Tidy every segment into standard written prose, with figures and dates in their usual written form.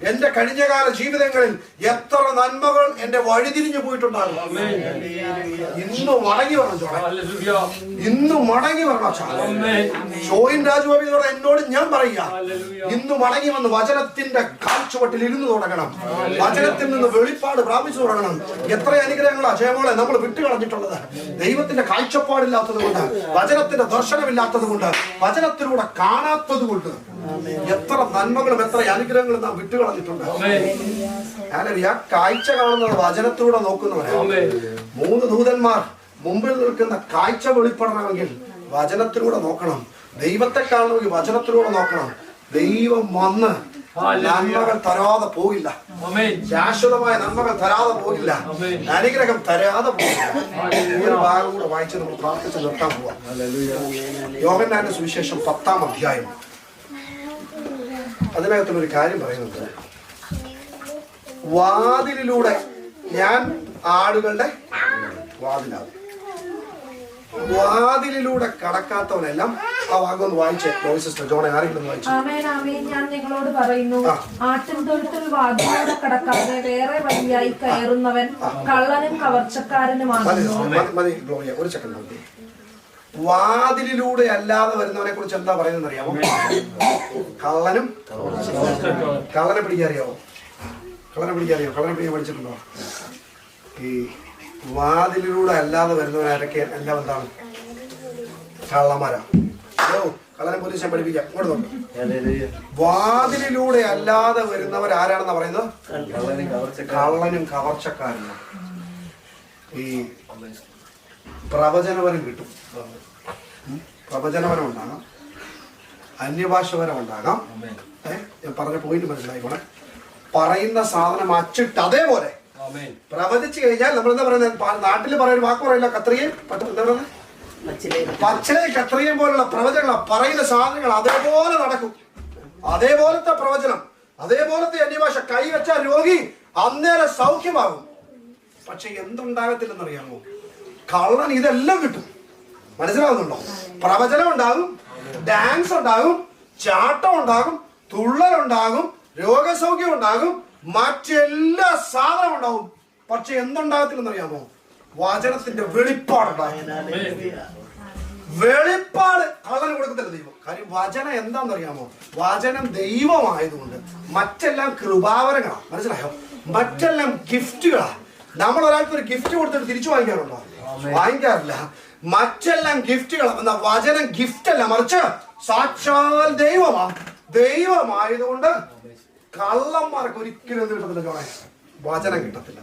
എന്റെ കഴിഞ്ഞകാല ജീവിതങ്ങളിൽ എത്ര നന്മകൾ എന്റെ വഴിതിരിഞ്ഞു പോയിട്ടുണ്ടാകും. ഇന്ന് മടങ്ങി വരണം ചോളെ, ഇന്ന് മടങ്ങി വരണം. ഷോയിൻ രാജുവാബിയോട് എന്നോട് ഞാൻ പറയുക, ഇന്ന് മടങ്ങി വന്ന് വചനത്തിന്റെ കാഴ്ചവട്ടിൽ ഇരുന്ന് തുടങ്ങണം. വചനത്തിൽ നിന്ന് വെളിപ്പാട് പ്രാപിച്ചു തുടങ്ങണം. എത്ര അനുഗ്രഹങ്ങളാ ജയമോളെ നമ്മൾ വിട്ടുകളഞ്ഞിട്ടുള്ളത്. ദൈവത്തിന്റെ കാഴ്ചപ്പാടില്ലാത്തത് കൊണ്ട്, വചനത്തിന്റെ ദർശനമില്ലാത്തത് കൊണ്ട്, വചനത്തിലൂടെ കാണാത്തത് കൊണ്ട് എത്ര നന്മകളും എത്ര അനുഗ്രഹങ്ങളും നാം വിട്ടുകളഞ്ഞിട്ടുണ്ട്. ഞാനറിയാ, കാഴ്ച കാണുന്നത് വചനത്തിലൂടെ നോക്കുന്നവരാണ്. 3 ദൂതന്മാർ മുമ്പിൽ നിൽക്കുന്ന കാഴ്ച വെളിപ്പെടണമെങ്കിൽ വചനത്തിലൂടെ നോക്കണം. ദൈവത്തെ കാണണമെങ്കിൽ വചനത്തിലൂടെ നോക്കണം. ദൈവം വന്ന് നന്മകൾ തരാതെ പോകില്ല. ശാശ്വതമായ നന്മകൾ തരാതെ പോകില്ല. അനുഗ്രഹം തരാതെ പോകില്ല. ഒരു ഭാഗം കൂടെ വായിച്ച് നമ്മൾ പ്രാർത്ഥിച്ച് നിർത്താൻ പോവാം. യോഹന്നാന്റെ സുവിശേഷം 10-ാം അധ്യായം. അതിനകത്തുള്ളൊരു കാര്യം പറയുന്നുണ്ട്. വാതിലിലൂടെ ഞാൻ ആടുകളുടെ വാതിലാണ്. വാതിലിലൂടെ കടക്കാത്തവനെല്ലാം. ആ ഭാഗം ഒന്ന് വായിച്ചേ സിസ്റ്റർ ജോണെ, ആരെങ്കിലും വായിച്ചു. ആമേൻ ആമേൻ, ഞാൻ നിങ്ങളോട് പറയുന്നു, ആട്ടിൻതൊഴുത്തിൽ വാതിലൂടെ കടക്കാതെ വേറെ വഴിയായി കയറുന്നവൻ കള്ളനും കവർച്ചക്കാരനുമാണ്. മതി ഗ്ലോറിയ, ഒരു സെക്കൻഡ് നോക്കി. വാതിലിലൂടെ അല്ലാതെ വരുന്നവനെ കുറിച്ച് എന്താ പറയുന്നത് അറിയാമോ? കള്ളനും. കള്ളനെ പിടിക്കാറിയാവോ? കള്ളനെ പിടിക്കാൻ പഠിച്ചിട്ടുണ്ടോ? ഈ വാതിലിലൂടെ അല്ലാതെ വരുന്നവരാരൊക്കെ എല്ലാം എന്താണ്? കള്ളന്മാരാ. കള്ളനെ പോലീസ് ഞാൻ പഠിപ്പിക്കാം. ഇങ്ങോട്ട് നോക്കാം. വാതിലിലൂടെ അല്ലാതെ വരുന്നവരാരാണെന്നാ പറയുന്നത്? കള്ളനും കവർച്ചക്കാരനും. ഈ പ്രവചനവരം കിട്ടും. പ്രവചനവരം ഉണ്ടാകാം, അന്യഭാഷവരം ഉണ്ടാകാം. ഞാൻ പറഞ്ഞ പോയിന്റ് മനസ്സിലായിക്കോളെ. പറയുന്ന സാധനം അച്ചിട്ട് അതേപോലെ പ്രവചിച്ചു കഴിഞ്ഞാൽ നമ്മൾ എന്താ പറയുന്നത്? നാട്ടിൽ പറയുന്ന വാക്ക് പറയില്ല, കത്രികയും എന്താ പറയുന്നത്, പച്ചിലയും കത്രികയും പോലുള്ള പ്രവചനങ്ങൾ. പറയുന്ന സാധനങ്ങൾ അതേപോലെ നടക്കും. അതേപോലത്തെ പ്രവചനം, അതേപോലത്തെ അന്യഭാഷ. കൈവച്ചാൽ രോഗി അന്നേരം സൗഖ്യമാകും. പക്ഷെ എന്തുണ്ടാകത്തില്ലെന്നറിയാമോ? കള്ളൻ ഇതെല്ലാം കിട്ടും. മനസ്സിലാവുന്നുണ്ടോ? പ്രവചനം ഉണ്ടാകും, ഡാൻസ് ഉണ്ടാകും, ചാട്ടം ഉണ്ടാകും, തുള്ളലുണ്ടാകും, രോഗസൗഖ്യം ഉണ്ടാകും, മറ്റെല്ലാ സാധനവും ഉണ്ടാവും. പക്ഷെ എന്തുണ്ടാകത്തില്ലെന്നറിയാമോ? വചനത്തിന്റെ വെളിപ്പാടുണ്ടാകും. വെളിപ്പാട് കള്ളന് കൊടുക്കത്തില്ല ദൈവം. കാര്യം വചനം എന്താണെന്നറിയാമോ? വചനം ദൈവമായതുകൊണ്ട് മറ്റെല്ലാം കൃപാവരങ്ങളാണ്. മനസ്സിലായോ? മറ്റെല്ലാം ഗിഫ്റ്റുകളാ. നമ്മൾ ഒരാൾക്ക് ഒരു ഗിഫ്റ്റ് കൊടുത്തിട്ട് തിരിച്ചു വാങ്ങിക്കാറുണ്ടോ? വാങ്ങിക്കാറില്ല. മറ്റെല്ലാം ഗിഫ്റ്റുകളാണ്. എന്നാ വചനം ഗിഫ്റ്റ് അല്ല, മറിച്ച് സാക്ഷാൽ ദൈവമാ. ദൈവമായതുകൊണ്ട് കള്ളന്മാർക്ക് ഒരിക്കലും എന്ത് കിട്ടത്തില്ല ചോളെ? വചനം കിട്ടത്തില്ല.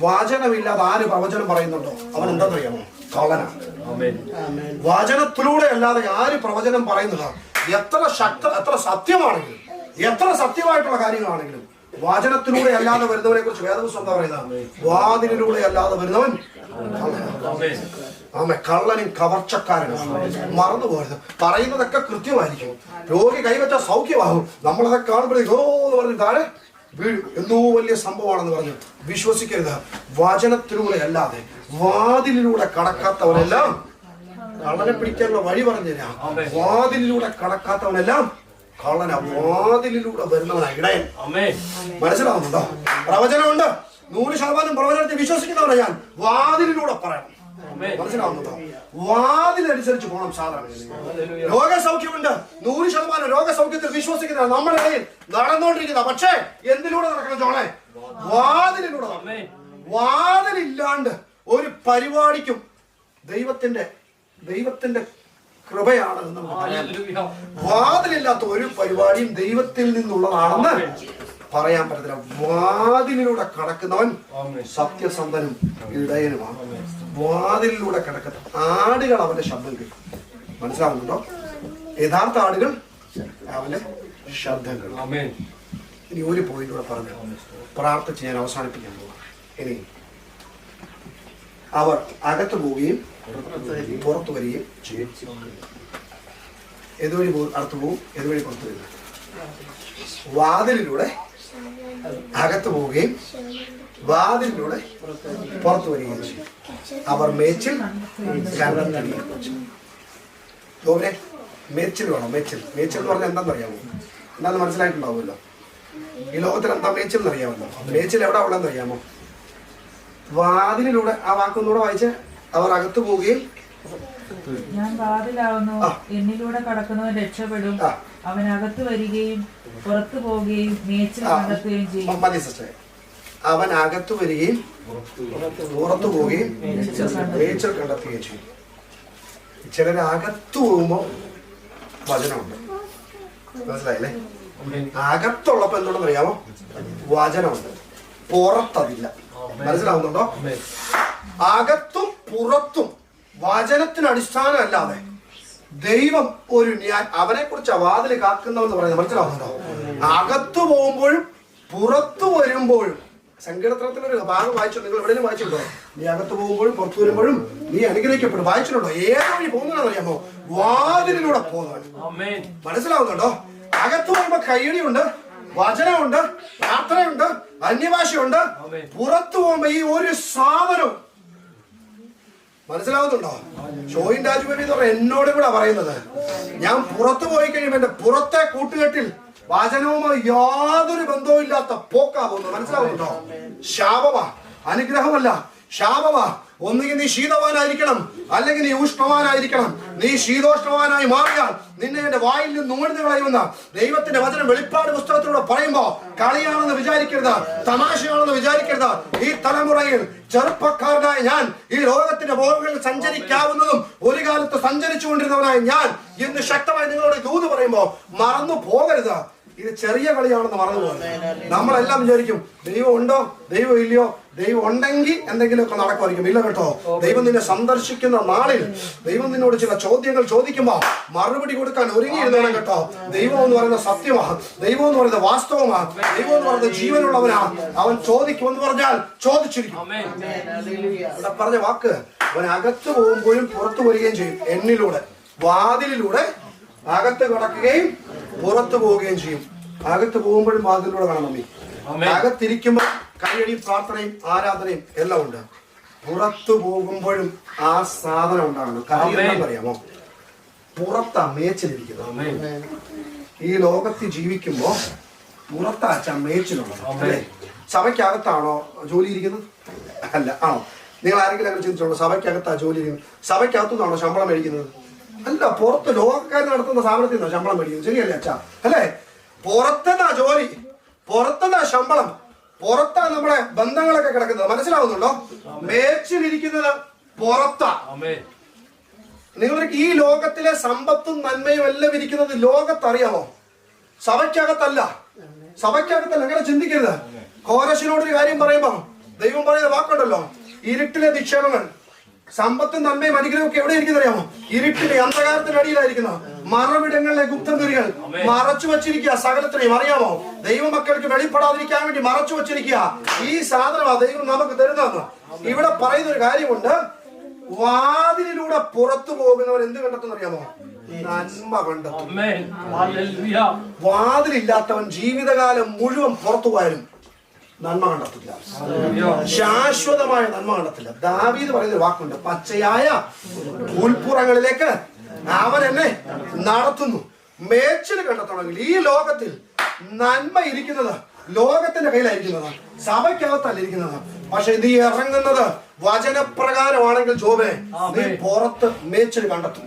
വചനമില്ലാതെ ആര് പ്രവചനം പറയുന്നുണ്ടോ അവൻ എന്താണെന്നറിയാമോ? കള്ളനാണ്. വചനത്തിലൂടെ അല്ലാതെ ആര് പ്രവചനം പറയുന്നില്ല. എത്ര സത്യമാണെങ്കിലും, എത്ര സത്യമായിട്ടുള്ള കാര്യങ്ങളാണെങ്കിലും വചനത്തിലൂടെ അല്ലാതെ വരുന്നവനെ കുറിച്ച് വേദപുസ്തകം എന്താ പറയുന്നത്? വാതിലിലൂടെ അല്ലാതെ വരുന്നവൻ കള്ളനും കവർച്ചക്കാരനും. മറന്നുപോകരുത്. പറയുന്നതൊക്കെ കൃത്യമായിരിക്കും. രോഗി കൈവച്ച സൗഖ്യമാകും. നമ്മളതൊക്കെ കാണുമ്പോഴേക്കും ഓ എന്ന് പറഞ്ഞ് താഴെ വീഴും. എന്തോ വലിയ സംഭവമാണെന്ന് പറഞ്ഞു വിശ്വസിക്കരുത്. വചനത്തിലൂടെ അല്ലാതെ വാതിലിലൂടെ കടക്കാത്തവനെല്ലാം കള്ളനെ പിടിക്കാനുള്ള വഴി പറഞ്ഞു തരാം. വാതിലിലൂടെ കടക്കാത്തവനെല്ലാം കള്ളന. വാതിലിലൂടെ വരുന്നവനാ ഇടയൻ. മനസ്സിലാവുന്നുണ്ടോ? പ്രവചനമുണ്ട്. 100% പ്രവചനത്തെ വിശ്വസിക്കുന്നവരാ ഞാൻ. വാതിലിലൂടെ പറയണം. മനസ്സിലാവുന്നുണ്ടോ? വാതിലനുസരിച്ച് പോകണം. സാധാരണ രോഗസൗഖ്യമുണ്ട്. 100% രോഗസൗഖ്യത്തിൽ വിശ്വസിക്കുന്ന നമ്മുടെ ഇടയിൽ നടന്നുകൊണ്ടിരിക്കുന്ന. പക്ഷേ എന്തിലൂടെ നടക്കണം ചോളെ? വാതിലിലൂടെ. വാതിലില്ലാണ്ട് ഒരു പരിപാടിക്കും ദൈവത്തിന്റെ കൃപയാണ് എന്ന് പറയാൻ. വാതിലില്ലാത്ത ഒരു പരിപാടിയും ദൈവത്തിൽ നിന്നുള്ളതാണെന്ന് പറയാൻ പറ്റത്തില്ല. വാതിലിലൂടെ കടക്കുന്നവൻ സത്യസന്ധനും ഇടയനുമാണ്. വാതിലിലൂടെ കടക്കുന്ന ആടുകൾ അവന്റെ ശബ്ദം കേൾക്കും. മനസ്സിലാവുന്നുണ്ടോ? യഥാർത്ഥ ആടുകൾ അവന്റെ ശബ്ദം കേൾക്കും. ഇനി ഒരു പോയിന്റൂടെ പറഞ്ഞു പ്രാർത്ഥിച്ച് ഞാൻ അവസാനിപ്പിക്കാൻ പോവാം. ഇനി അവർ അകത്ത് പോവുകയും പുറത്തു വരികയും ചെയ്യും. ഏതുവഴി അകത്ത് പോവും, ഏതുവഴി പുറത്തു വരിക? വാതിലിലൂടെ അകത്ത് പോവുകയും വാതിലിലൂടെ പുറത്തു വരികയും ചെയ്യും. അവർ മേച്ചിൽ മേച്ചിൽ വേണം. മേച്ചിൽ എന്ന് പറഞ്ഞാൽ എന്താണെന്ന് അറിയാമോ? എന്താണെന്ന് മനസ്സിലായിട്ടുണ്ടാവുമല്ലോ. ഈ ലോകത്തിൽ എന്താ മേച്ചിൽ എന്നറിയാമല്ലോ. മേച്ചിൽ എവിടെ ഉള്ളതെന്ന് അറിയാമോ? വാതിലിലൂടെ. ആ വാക്കൊന്നുകൂടെ വായിച്ച്. അവർ അകത്ത് പോവുകയും ഞാൻ വാതിലാവുന്നു, എന്നിലൂടെ കടക്കുന്നവൻ രക്ഷപ്പെടും, അവൻ അകത്ത് വരികയും പുറത്തു പോവുകയും മേച്ചിൽ കണ്ടെത്തുകയും ചെയ്യും. മതി സിസ്റ്ററെ. അവൻ അകത്ത് വരികയും പുറത്തു പോവുകയും മേച്ചിൽ കണ്ടെത്തുകയും ചെയ്യും. ചിലര് അകത്ത് പോകുമ്പോ വചനമുണ്ട്, മനസ്സിലായില്ലേ? അകത്തുള്ളപ്പോ എന്തുണ്ടെന്ന് അറിയാമോ? വചനമുണ്ട്, പുറത്തതില്ല. മനസ്സിലാവുന്നുണ്ടോ? അകത്തും പുറത്തും വചനത്തിന് അടിസ്ഥാനമല്ലാതെ ദൈവം ഒരു അവനെ കുറിച്ച് വാതിൽ കാക്കുന്നവെന്ന് പറയുന്നത്. മനസ്സിലാവുന്നുണ്ടോ? അകത്തു പോകുമ്പോഴും പുറത്തു വരുമ്പോഴും. സങ്കീർത്തനത്തിലൊരു ഭാഗം വായിച്ചു, നിങ്ങൾ എവിടെയും വായിച്ചിട്ടുണ്ടോ? നീ അകത്ത് പോകുമ്പോഴും പുറത്തു വരുമ്പോഴും നീ അനുഗ്രഹിക്കപ്പെടും. വായിച്ചിട്ടുണ്ടോ? ഏത് വഴി പോകുന്നതാണെന്ന് അറിയാമോ? വാതിലിലൂടെ പോകുന്നവൻ. മനസ്സിലാവുന്നുണ്ടോ? അകത്ത് പോകുമ്പോ കയ്യടിയുണ്ട്, വചനമുണ്ട്, പ്രാർത്ഥനയുണ്ട്, അന്യഭാഷയുണ്ട്. പുറത്തു പോകുമ്പോ ഈ ഒരു സാധനവും. മനസ്സിലാവുന്നുണ്ടോ? ഷോയിൻ രാജുബേബി എന്ന് പറഞ്ഞ എന്നോട് കൂടെ പറയുന്നത്, ഞാൻ പുറത്തു പോയി കഴിയുമ്പോ എന്റെ പുറത്തെ കൂട്ടുകെട്ടിൽ വചനവുമായി യാതൊരു ബന്ധവും ഇല്ലാത്ത പോക്കാ പോകുന്നത്. മനസ്സിലാവുന്നുണ്ടോ? ശാപമാ, അനുഗ്രഹമല്ല, ശാപമാ. ഒന്നുകിൽ നീ ശീതവാനായിരിക്കണം, അല്ലെങ്കിൽ നീ ഉഷ്ണവാനായിരിക്കണം. നീ ശീതോഷ്ണവാനായി മാറിയാൽ നിന്നെ എന്റെ വായിൽ നിന്ന് നുകർന്നു കളയുമെന്ന് ദൈവത്തിന്റെ വചനം വെളിപ്പാട് പുസ്തകത്തിലൂടെ പറയുമ്പോ കളിയാണെന്ന് വിചാരിക്കരുത്, തമാശയാണെന്ന് വിചാരിക്കരുത്. ഈ തലമുറയിൽ ചെറുപ്പക്കാരനായ ഞാൻ, ഈ ലോകത്തിന്റെ ബോധങ്ങളിൽ സഞ്ചരിക്കാവുന്നതും ഒരു കാലത്ത് സഞ്ചരിച്ചുകൊണ്ടിരുന്നവനായ ഞാൻ ഇന്ന് ശക്തമായി നിങ്ങളോട് ദൂത് പറയുമ്പോ മറന്നു പോകരുത്. ഇത് ചെറിയ കളിയാണെന്ന് മറന്നു പോകുന്നത്. നമ്മളെല്ലാം വിചാരിക്കും ദൈവം ഉണ്ടോ, ദൈവം ഇല്ലയോ, ദൈവം ഉണ്ടെങ്കിൽ എന്തെങ്കിലുമൊക്കെ നടക്കുമായിരിക്കും. ഇല്ല കേട്ടോ. ദൈവം നിന്നെ സന്ദർശിക്കുന്ന നാളിൽ ദൈവം നിന്നോട് ചില ചോദ്യങ്ങൾ ചോദിക്കുമ്പോ മറുപടി കൊടുക്കാൻ ഒരുങ്ങിയിരുന്നോണം കേട്ടോ. ദൈവം എന്ന് പറയുന്ന സത്യമാണ്, ദൈവം എന്ന് പറയുന്നത് വാസ്തവമാണ്, ദൈവം എന്ന് പറയുന്നത് ജീവനുള്ളവനാണ്. അവൻ ചോദിക്കുമെന്ന് പറഞ്ഞാൽ ചോദിച്ചിരിക്കും. ഇവിടെ പറഞ്ഞ വാക്ക്, അവൻ അകത്ത് പോകുമ്പോഴും പുറത്തു വരികയും ചെയ്യും. എന്നിലൂടെ, വാതിലിലൂടെ അകത്ത് കിടക്കുകയും പുറത്തു പോവുകയും ചെയ്യും. അകത്ത് പോകുമ്പോഴും വാതിലൂടെ വേണം മമ്മി. അകത്തിരിക്കുമ്പോൾ കയ്യടിയും പ്രാർത്ഥനയും ആരാധനയും എല്ലാം ഉണ്ട്. പുറത്തു പോകുമ്പോഴും ആ സാധനം ഉണ്ടാകണം. കാര്യം അറിയാമോ? പുറത്താ മേച്ചിലിരിക്കുന്നത്. ഈ ലോകത്തിൽ ജീവിക്കുമ്പോ പുറത്താച്ചാ മേച്ചിലുള്ളത് അല്ലേ? സഭയ്ക്കകത്താണോ ജോലി ഇരിക്കുന്നത്? അല്ല. ആണോ? നിങ്ങൾ ആരെങ്കിലും അങ്ങനെ ചിന്തിച്ചോളൂ, സഭയ്ക്കകത്താ ജോലി ഇരിക്കുന്നത്? സഭയ്ക്കകത്തുനിന്നാണോ ശമ്പളം മേടിക്കുന്നത്? അല്ല, പുറത്ത് ലോകക്കാർ നടത്തുന്ന സ്ഥാപനത്തിൽ നിന്നോ ശമ്പളം മേടിക്കുന്നത്? ശരിയല്ലേ അച്ഛാ? അല്ലേ? പുറത്തുനിന്നാ ജോലി, പുറത്തുനിന്നാ ശമ്പളം, പുറത്താ നമ്മുടെ ബന്ധങ്ങളൊക്കെ കിടക്കുന്നത്. മനസ്സിലാവുന്നുണ്ടോ? മേച്ചിലിരിക്കുന്നത് പുറത്താ. നിങ്ങൾക്ക് ഈ ലോകത്തിലെ സമ്പത്തും നന്മയും എല്ലാം ഇരിക്കുന്നത് ലോകത്തറിയാമോ? സഭയ്ക്കകത്തല്ല. സഭയ്ക്കകത്തല്ല. അങ്ങനെ ചിന്തിക്കരുത്. കോരശിനോടൊരു കാര്യം പറയുമ്പോ ദൈവം പറയുന്ന വാക്കുണ്ടല്ലോ, ഇരുട്ടിലെ നിക്ഷേപങ്ങൾ, സമ്പത്തും നന്മയും അനുഗ്രഹവും ഒക്കെ എവിടെ ഇരിക്കുന്ന അറിയാമോ? ഇരുട്ടിലെ അന്ധകാരത്തിനടിയിലായിരിക്കുന്ന മറവിടങ്ങളിലെ ഗുപ്തനിധികൾ മറച്ചു വച്ചിരിക്കുക. സകലത്തിനെയും അറിയാമോ? ദൈവമക്കൾക്ക് വെളിപ്പെടാതിരിക്കാൻ വേണ്ടി മറച്ചു വച്ചിരിക്കുക. ഈ സാധനമാണ് ദൈവം നമുക്ക് തരുന്നതെന്ന്. ഇവിടെ പറയുന്ന ഒരു കാര്യമുണ്ട്, വാതിലിലൂടെ പുറത്തു പോകുന്നവർ എന്ത് കണ്ടെത്തുന്ന അറിയാമോ? നന്മ കണ്ടെത്തും. വാതിലില്ലാത്തവൻ ജീവിതകാലം മുഴുവൻ പുറത്തു പോയാലും നന്മ കണ്ടെത്തില്ല, ശാശ്വതമായ നന്മ കണ്ടെത്തില്ല. ദാവീദ് പറയുന്ന വാക്കുണ്ട്, പച്ചയായ ഉൾപ്പുറങ്ങളിലേക്ക് അവൻ എന്നെ നടത്തുന്നു. മേച്ചിൽ കണ്ടെത്തണമെങ്കിൽ ഈ ലോകത്തിൽ നന്മ ഇരിക്കുന്നത് ലോകത്തിന്റെ കയ്യിലായിരിക്കുന്നത്, സഭയ്ക്കകത്തല്ല ഇരിക്കുന്നത്. പക്ഷെ നീ ഇറങ്ങുന്നത് വചനപ്രകാരമാണെങ്കിൽ ജോബേ, നീ പുറത്ത് മേച്ചിൽ കണ്ടെത്തും.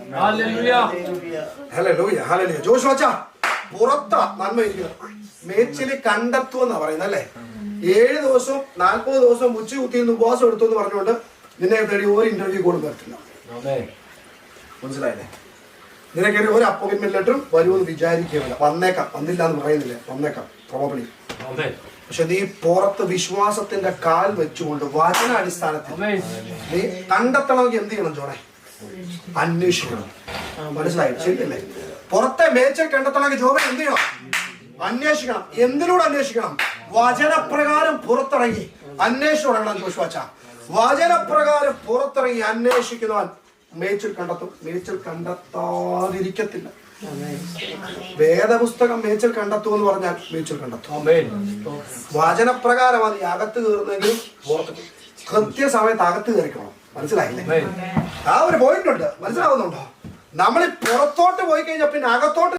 Hallelujah, hallelujah. ജോഷുവച്ചാ, പുറത്താ നന്മ ഇരിക്കുന്നത്, മേച്ചിൽ കണ്ടെത്തുമെന്നാ പറയുന്നത് അല്ലേ? 7 ദിവസവും 40 ദിവസവും ഉച്ച കുത്തിന്ന് ഉപവാസം എടുത്തു എന്ന് പറഞ്ഞുകൊണ്ട് നിന്നെ തേടി ഒരു ഇന്റർവ്യൂ കൂടെ വരത്തില്ല. മനസ്സിലായില്ലേ? നിനക്ക് ഒരു അപ്പോയിന്റ്മെന്റ് ലെറ്ററും വരുമെന്ന് വിചാരിക്കുകയില്ല. വന്നേക്കാം, വന്നില്ല എന്ന് പറയുന്നില്ല, വന്നേക്കാം പ്രോബബ്ലി. പക്ഷെ നീ പുറത്ത് വിശ്വാസത്തിന്റെ കാൽ വെച്ചുകൊണ്ട് വചനാടിസ്ഥാനത്തിൽ നീ കണ്ടെത്തണമെങ്കിൽ എന്ത് ചെയ്യണം ജോണേ? അന്വേഷിക്കണം. മനസ്സിലായി? ശരിയല്ലേ? പുറത്തെ മേച്ചിൽ കണ്ടെത്തണമെങ്കിൽ ജോബെ എന്ത് ചെയ്യണം? അന്വേഷിക്കണം. എന്തിനോട് അന്വേഷിക്കണം? വചനപ്രകാരം പുറത്തിറങ്ങി അന്വേഷിച്ചു തുടങ്ങണം. ജോഷുവാച്ച, വചനപ്രകാരം പുറത്തിറങ്ങി അന്വേഷിക്കുന്നവൻ മേച്ചിൽ കണ്ടെത്തും. മേച്ചിൽ കണ്ടെത്താതിരിക്കത്തില്ല. വേദപുസ്തകം മേച്ചിൽ കണ്ടെത്തും എന്ന് പറഞ്ഞാൽ മേച്ചിൽ കണ്ടെത്തും. വചനപ്രകാരമാണ് നീ അകത്ത് കയറുന്നെങ്കിലും പുറത്ത് കൃത്യസമയത്ത് അകത്ത് കയറിക്കണം. മനസ്സിലായില്ലേ? ആ ഒരു പോയിന്റ് ഉണ്ട്. മനസ്സിലാവുന്നുണ്ടോ? നമ്മൾ പുറത്തോട്ട് പോയി കഴിഞ്ഞാൽ പിന്നെ അകത്തോട്ട്